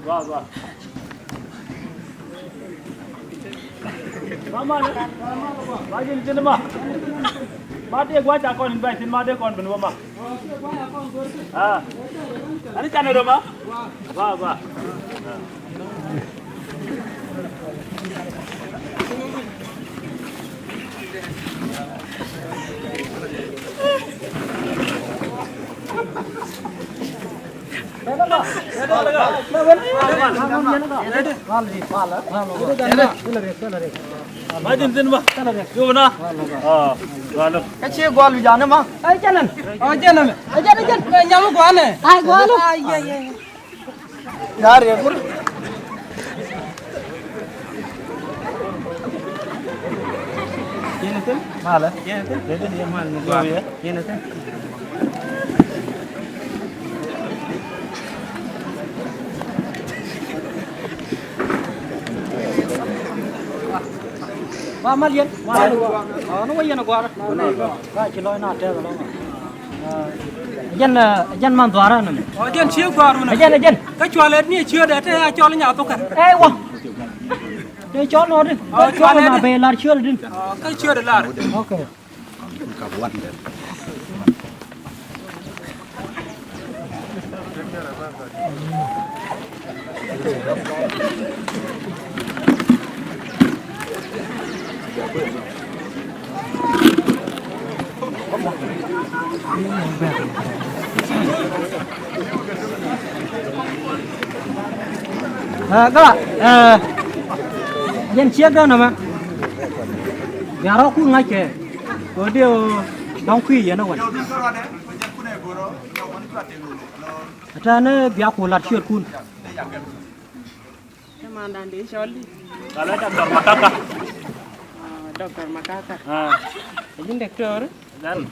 Wah. Mama, bagi ni mah. Mati gua cak kon invite, mati kon benu mah. Ah, ani channel rumah? Wah. Majin tin ba? Yo na. Galo. Kachi gol bijana ma. Ai jalan. Jalan. Jalan. Nyamu gol ne. Ai gol. Ai. Yaar ye gur. Yene tin? Mala. Yene tin? Dede dia mal ni gol ya. Yene tin? Ba mal yen. Nó quay nó qua đó. Ba chỉ lôi nát thế rồi đó. Dân mang dọa ra nè. Dân chiếu qua rồi nè. Dân. Cái chùa lên như chưa để thế cho nó nhà tôi cả. Ê quá. Đây chó nó đi. Chó nó mà về là chưa đi. Cái chưa được là. Ok. Các bạn, dân chiếc đó nè mà nhà đó cũng ngay kề có điều đóng khuy vậy nó còn ra nó bia của lạt chuyện kun Mà đang đi chơi đi. Kalau dokter makaka. Dokter Makaka. Ah, Izin dokter. dan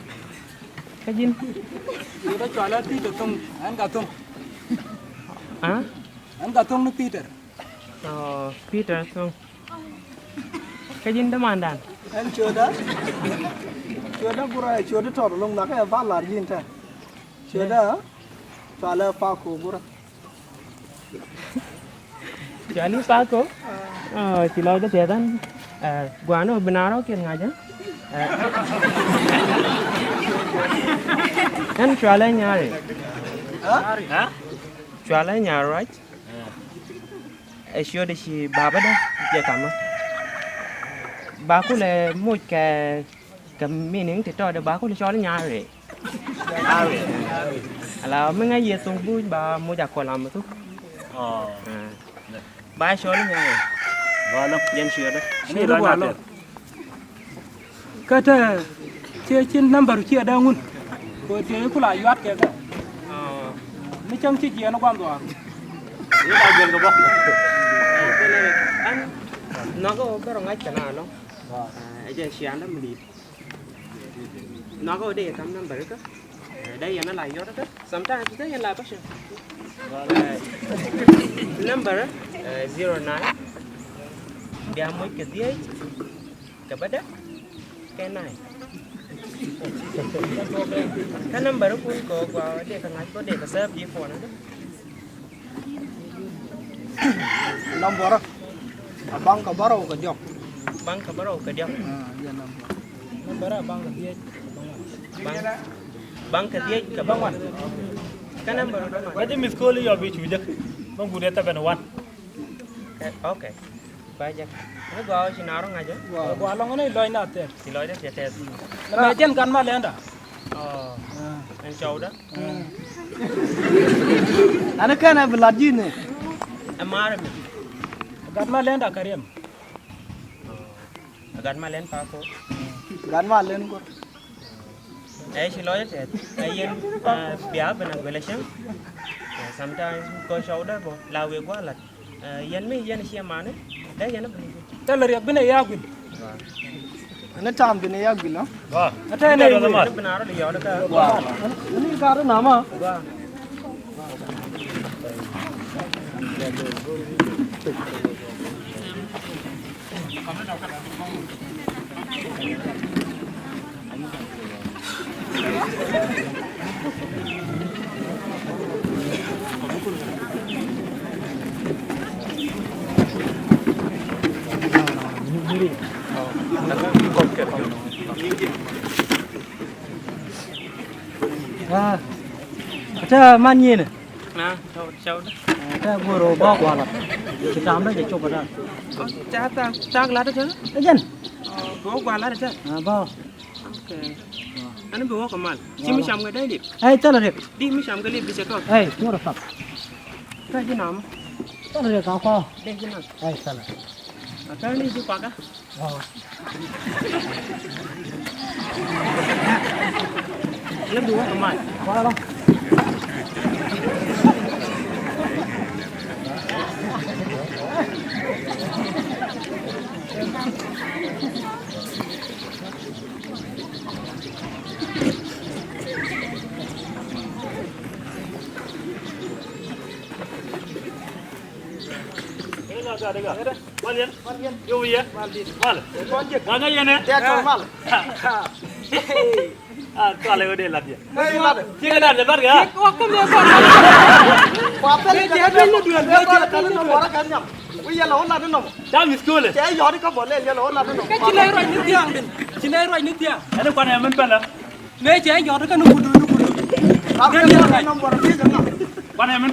Cái gì? Cái chùa lên Peter tung, anh cả tung. À? Anh cả tung nó Peter. Peter không? Cái gì đó mà đàn? anh chưa đó bura chưa đó trò lông là cái vắt là gì thế chưa đó trò là pha cổ bura Chả lý phá cố. Chỉ lo cho tiền anh. Quán nó bên nào đó kia ngày chứ. Anh chua lên nhà rồi. hah? Chua lên nhà right? Sure đi chị bà bắt đấy. Chị cảm ơn. Bà cũng là một cái meaning thì cho được bà cũng là cho lên nhà rồi. Là mấy ngày về xuống vui bà mua giặc quả làm một chút. Bà cho lên nhà rồi. Galo. Dân sure đó. Ini dah nak. Cái thế trên number kia đang ngun. Rồi thế cũng lại yuat kia cái. Nó trong chiếc gì nó quan rồi. Ini dah jual ke bawah. Anh nó có cái rong ngay cái nào không? Giờ sáng đó mình đi. Nó có để thăm number đó. Đây nó lại vô đó. Sometimes nó lại bắt number 09 dia mau ke dia kepada cái này cái number pun có để cái ngay có để cái save gì phone đó number abang ka baro ka jok bang ka baro ka dia Number bang cái gì? bang ka dia ka bang wan cái number đó Berarti miss call ya bi chujak. Bang guna ta benawan. ok bây giờ nó gọi chị nào đó ngay chứ Gua long này lôi nát thế. chị nói đó chị thế Mà trên căn mà lên đó. anh châu đó ana kana belaji ne em má rồi Căn mà lên đó Karim. gần mà lên pha cô gan ma len ko ấy chị nói đó chị ấy béo bên này relation sometimes coi show đó bộ lao về quá là dân mấy dân xem mà đấy đấy dân nó Thế là riêng bên này ya quên. ana tam dine ya gilo Wah. Thế này Ada nó lemah. bên nào đó đi vào đó cả ani karu nama sendiri. Ah, ada mani nih. Nah, jauh dah. Ada guru bawa kualat. Kita ambil je coba dah. Oh, tak lada je. Ajan. Bawa gua lada je. Ah, bawa. Okey. Anu bawa kemal. Cimi syam ke dah ni. Chala dek. Di mi syam ke li bisa kau. Tunggu sap. Kau je nama. Chala dek kau kau. Dek je nama. Chala. Kau ni je pakai. Oh. Dia bawa kemal. Bawa lah. Malian, yo ya, mal. Ganga ya ne? Dia kau mal. Ah, kale udah lah dia. Hei mal. Cik dah lebar ga? Papa ni dia dulu dua. Dia kalau nak orang kan nyam. Wih ya lawan ada nom. Dah miskul. Dia yori kau boleh ya lawan ada nom. Cina roi ni tiang din. Cina roi ni tiang. Ada kau yang menpela? Ne je yo kan nukudu. Kau ni nom orang dia jangan. Kau yang